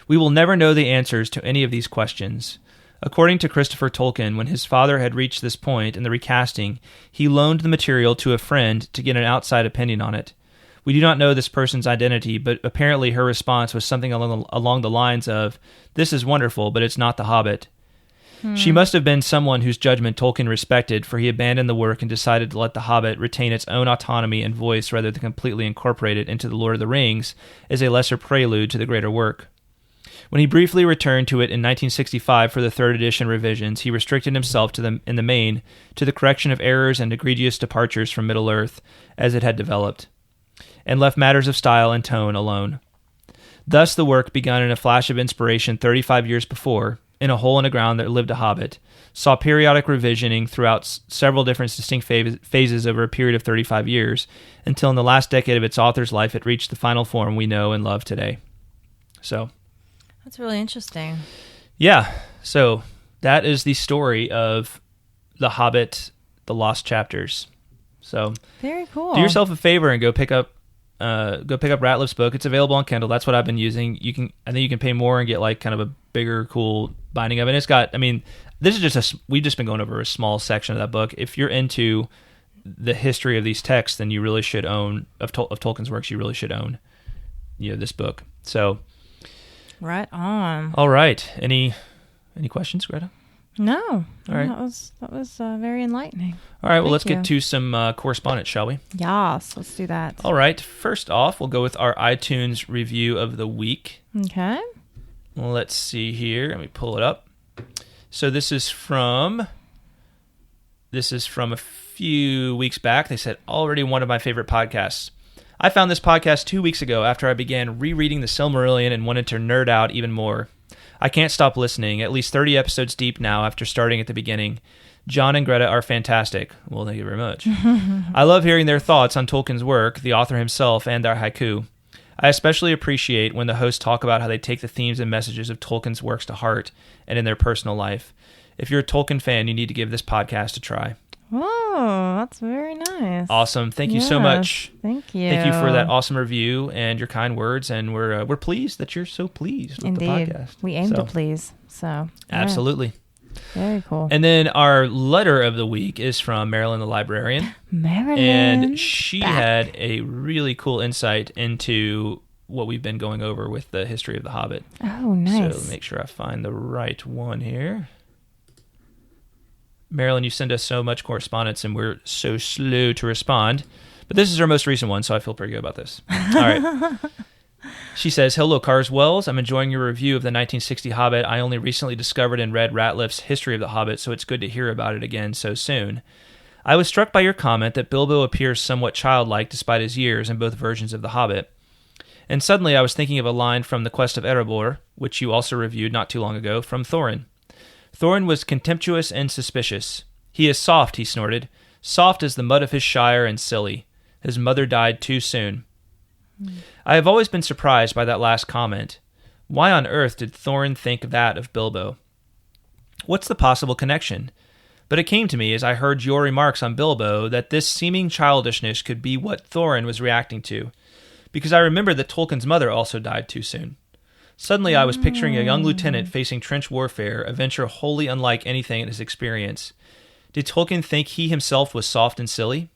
A: We will never know the answers to any of these questions. According to Christopher Tolkien, when his father had reached this point in the recasting, he loaned the material to a friend to get an outside opinion on it. We do not know this person's identity, but apparently her response was something along the lines of, "This is wonderful, but it's not The Hobbit." She must have been someone whose judgment Tolkien respected, for he abandoned the work and decided to let The Hobbit retain its own autonomy and voice rather than completely incorporate it into The Lord of the Rings as a lesser prelude to the greater work. When he briefly returned to it in 1965 for the third edition revisions, he restricted himself in the main to the correction of errors and egregious departures from Middle-earth as it had developed, and left matters of style and tone alone. Thus the work, begun in a flash of inspiration 35 years before, in a hole in the ground that lived a hobbit, saw periodic revisioning throughout several different distinct phases over a period of 35 years, until in the last decade of its author's life it reached the final form we know and love today. So...
B: that's really interesting.
A: Yeah. So that is the story of The Hobbit, The Lost Chapters. So
B: very cool.
A: Do yourself a favor and go pick up Ratliff's book. It's available on Kindle. That's what I've been using. I think you can pay more and get like kind of a bigger, cool binding of it. And it's got, I mean, this is just we've just been going over a small section of that book. If you're into the history of these texts, then you really should own of Tolkien's works. You really should own, this book. So.
B: Right on.
A: All right. Any questions, Greta?
B: No.
A: All right.
B: That was very enlightening.
A: All right. Well, let's get to some correspondence, shall we?
B: Yes. Let's do that.
A: All right. First off, we'll go with our iTunes review of the week.
B: Okay.
A: Let's see here. Let me pull it up. So this is from a few weeks back. They said, already one of my favorite podcasts. I found this podcast 2 weeks ago after I began rereading the Silmarillion and wanted to nerd out even more. I can't stop listening, at least 30 episodes deep now after starting at the beginning. John and Greta are fantastic. Well, thank you very much. I love hearing their thoughts on Tolkien's work, the author himself, and their haiku. I especially appreciate when the hosts talk about how they take the themes and messages of Tolkien's works to heart and in their personal life. If you're a Tolkien fan, you need to give this podcast a try.
B: Oh, that's very nice.
A: Awesome. Thank you so much.
B: Thank you.
A: Thank you for that awesome review and your kind words. And we're pleased that you're so pleased with the podcast.
B: We aim to please. So
A: absolutely.
B: Very cool.
A: And then our letter of the week is from Marilyn the librarian.
B: Marilyn.
A: And she had a really cool insight into what we've been going over with the history of The Hobbit.
B: Oh, nice.
A: So make sure I find the right one here. Marilyn, you send us so much correspondence and we're so slow to respond. But this is our most recent one, so I feel pretty good about this. All right. She says, "Hello, Cars Wells. I'm enjoying your review of the 1960 Hobbit. I only recently discovered and read Ratliff's History of the Hobbit, so it's good to hear about it again so soon. I was struck by your comment that Bilbo appears somewhat childlike despite his years in both versions of the Hobbit. And suddenly I was thinking of a line from The Quest of Erebor, which you also reviewed not too long ago, from Thorin. Thorin was contemptuous and suspicious. 'He is soft,' he snorted. 'Soft as the mud of his shire and silly. His mother died too soon.' I have always been surprised by that last comment. Why on earth did Thorin think that of Bilbo? What's the possible connection? But it came to me as I heard your remarks on Bilbo that this seeming childishness could be what Thorin was reacting to, because I remember that Tolkien's mother also died too soon. Suddenly I was picturing a young lieutenant facing trench warfare, a venture wholly unlike anything in his experience. Did Tolkien think he himself was soft and silly?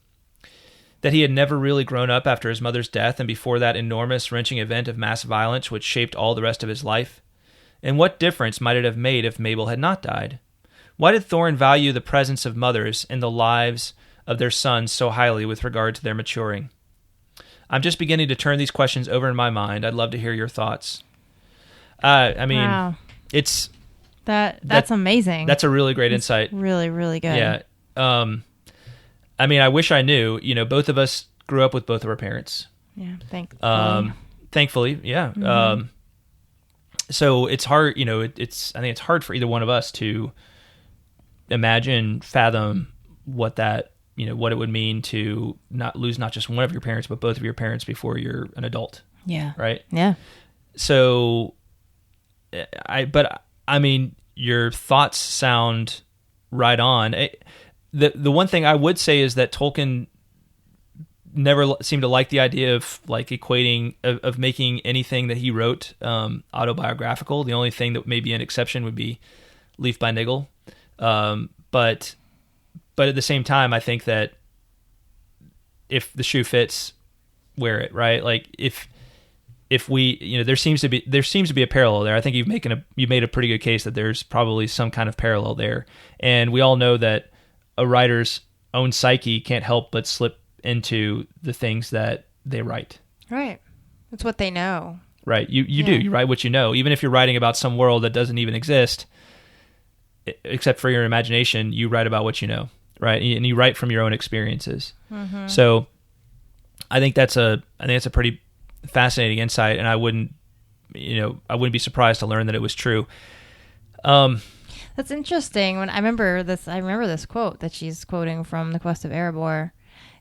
A: That he had never really grown up after his mother's death and before that enormous, wrenching event of mass violence which shaped all the rest of his life? And what difference might it have made if Mabel had not died? Why did Thorin value the presence of mothers in the lives of their sons so highly with regard to their maturing? I'm just beginning to turn these questions over in my mind. I'd love to hear your thoughts."
B: Wow.
A: It's...
B: That's amazing.
A: That's a really great insight.
B: Really, really good.
A: Yeah. I wish I knew. Both of us grew up with both of our parents.
B: Yeah, thankfully.
A: Thankfully, yeah. Mm-hmm. So it's hard, I think it's hard for either one of us to fathom what that, what it would mean to lose not just one of your parents, but both of your parents before you're an adult.
B: Yeah.
A: Right?
B: Yeah.
A: So, your thoughts sound right on. The one thing I would say is that Tolkien never seemed to like the idea of equating of making anything that he wrote autobiographical. The only thing that may be an exception would be Leaf by Niggle. But at the same time, I think that if the shoe fits, wear it, right? If we, there seems to be a parallel there. I think you've made a pretty good case that there's probably some kind of parallel there. And we all know that a writer's own psyche can't help but slip into the things that they write.
B: Right. That's what they know.
A: Right. You do. You write what you know. Even if you're writing about some world that doesn't even exist, except for your imagination, you write about what you know, right? And you write from your own experiences. Mm-hmm. So I think that's a pretty fascinating insight, and I wouldn't be surprised to learn that it was true.
B: That's interesting. When I remember this quote that she's quoting from The Quest of Erebor,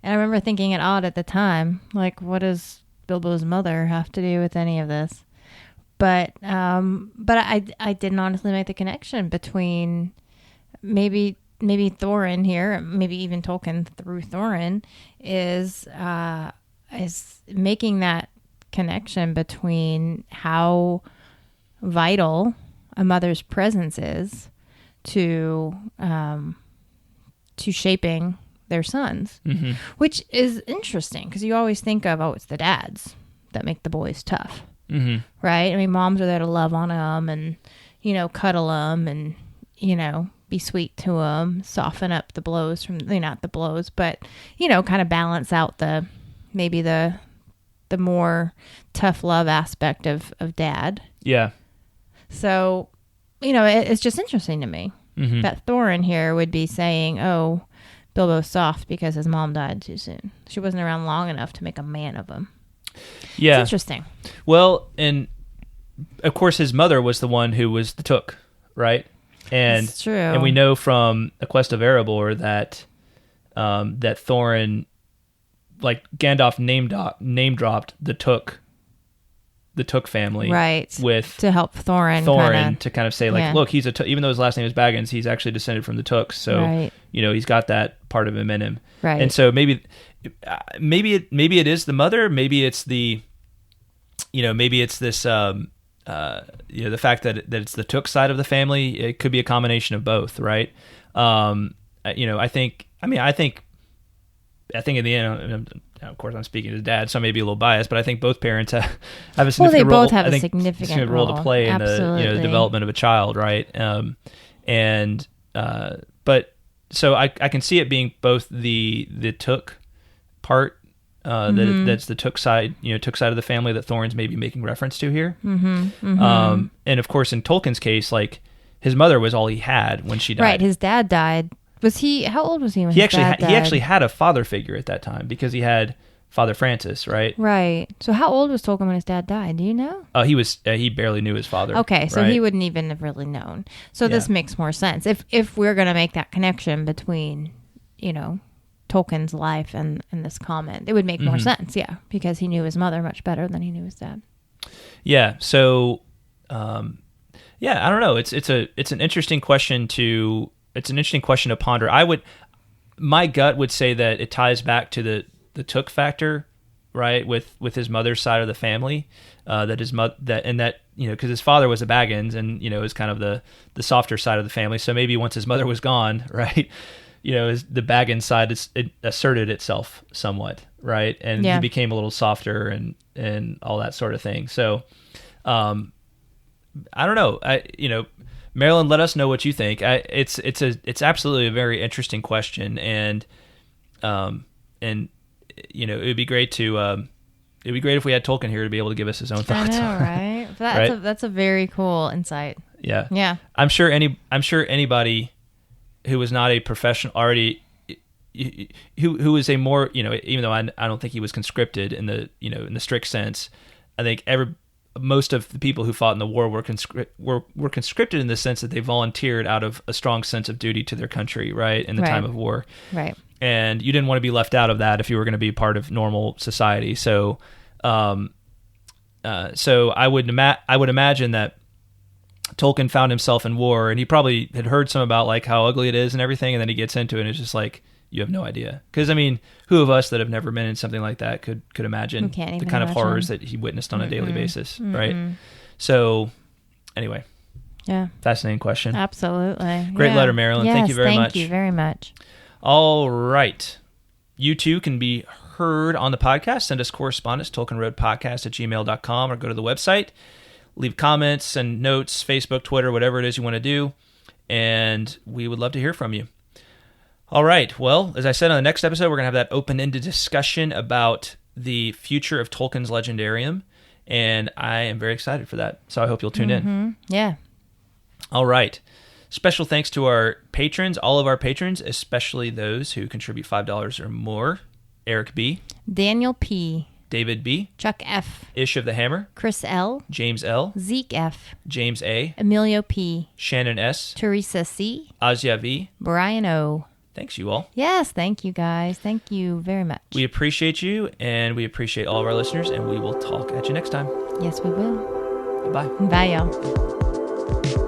B: and I remember thinking it odd at the time, what does Bilbo's mother have to do with any of this? But I didn't honestly make the connection between maybe Thorin here, maybe even Tolkien through Thorin is making that connection between how vital a mother's presence is to shaping their sons, mm-hmm. which is interesting because you always think of, it's the dads that make the boys tough, mm-hmm. right? I mean, moms are there to love on them and, cuddle them and, be sweet to them, soften up the blows from, not the blows, but, kind of balance out the more tough love aspect of dad.
A: Yeah.
B: So, it's just interesting to me mm-hmm. that Thorin here would be saying, oh, Bilbo's soft because his mom died too soon. She wasn't around long enough to make a man of him.
A: Yeah.
B: It's interesting.
A: Well, and of course his mother was the one who was the Took, right? And
B: that's true.
A: And we know from A Quest of Erebor that Thorin, Gandalf name dropped the Took family,
B: right? To help Thorin
A: to kind of say look, he's a Took, even though his last name is Baggins, he's actually descended from the Tooks, so right. He's got that part of him in him,
B: right?
A: And so maybe it is the mother, maybe it's the maybe it's this the fact that it's the Took side of the family, it could be a combination of both, right? I think in the end, of course, I'm speaking as dad, so I may be a little biased, but I think both parents have a significant
B: they
A: role.
B: both have a significant
A: role to play in the development of a child, right? But so I can see it being both the Took part, that's the Took side, Took side of the family that Thorin's maybe making reference to here. And of course, in Tolkien's case, like his mother was all he had when she died.
B: Right, his dad died. How old was he when
A: he
B: his dad died?
A: He actually had a father figure at that time because he had Father Francis, right?
B: Right. So how old was Tolkien when his dad died? Do you know?
A: He barely knew his father.
B: Okay, so
A: right?
B: he wouldn't even have really known. So this makes more sense if we're going to make that connection between, Tolkien's life and this comment. It would make more sense, because he knew his mother much better than he knew his dad.
A: Yeah. So, I don't know. It's an interesting question to ponder. My gut would say that it ties back to the Took factor, right? With his mother's side of the family, because his father was a Baggins and, is kind of the softer side of the family. So maybe once his mother was gone, right? The Baggins side, it asserted itself somewhat, right? And he became a little softer and all that sort of thing. So, I don't know. Marilyn, let us know what you think. It's absolutely a very interesting question, and it would be great if we had Tolkien here to be able to give us his own thoughts.
B: I know, right? That's a very cool insight.
A: Yeah,
B: yeah.
A: I'm sure anybody who was not a professional already, who was a more even though I don't think he was conscripted in the strict sense, I think most of the people who fought in the war were conscripted in the sense that they volunteered out of a strong sense of duty to their country, right, in the time of war.
B: Right.
A: And you didn't want to be left out of that if you were going to be part of normal society. So, so I would imagine that Tolkien found himself in war, and he probably had heard some about like how ugly it is and everything, and then he gets into it, and it's just like, you have no idea. Because, who of us that have never been in something like that could imagine the kind of horrors that he witnessed on a daily basis, right? So, anyway.
B: Yeah.
A: Fascinating question.
B: Absolutely.
A: Great letter, Marilyn.
B: Yes,
A: thank you very much.
B: Thank you very much.
A: All right. You too can be heard on the podcast. Send us correspondence, tolkienroadpodcast@gmail.com, or go to the website. Leave comments and notes, Facebook, Twitter, whatever it is you want to do, and we would love to hear from you. All right. Well, as I said, on the next episode, we're going to have that open-ended discussion about the future of Tolkien's Legendarium, and I am very excited for that. So I hope you'll tune in.
B: Yeah.
A: All right. Special thanks to our patrons, all of our patrons, especially those who contribute $5 or more. Eric B.,
B: Daniel P.,
A: David B.,
B: Chuck F.,
A: Ish of the Hammer,
B: Chris L.,
A: James L.,
B: Zeke F.,
A: James A.,
B: Emilio P.,
A: Shannon S.,
B: Teresa C.,
A: Azia V.,
B: Brian O.
A: Thanks, you all.
B: Yes, thank you, guys. Thank you very much.
A: We appreciate you, and we appreciate all of our listeners, and we will talk at you next time.
B: Yes, we will.
A: Bye.
B: Bye, y'all.